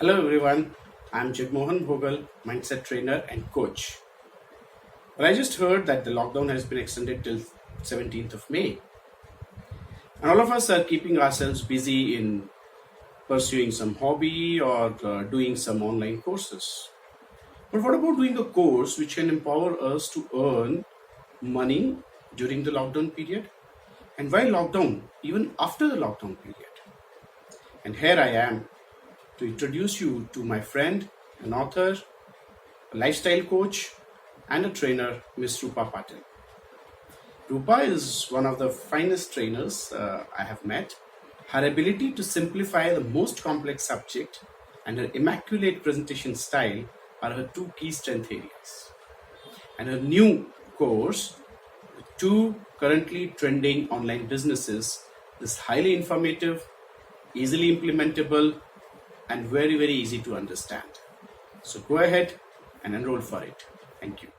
Hello everyone, I'm Jagmohan Bhogal, mindset trainer and coach. Well, I just heard that the lockdown has been extended till 17th of May. And all of us are keeping ourselves busy in pursuing some hobby or doing some online courses. But what about doing a course which can empower us to earn money during the lockdown period? And while lockdown, even after the lockdown period? And here I am to introduce you to my friend, an author, a lifestyle coach, and a trainer, Miss Rupa Patil. Rupa is one of the finest trainers I have met. Her ability to simplify the most complex subject and her immaculate presentation style are her two key strength areas. And her new course, with two currently trending online businesses, is highly informative, easily implementable, and very, very easy to understand. So go ahead and enroll for it. Thank you.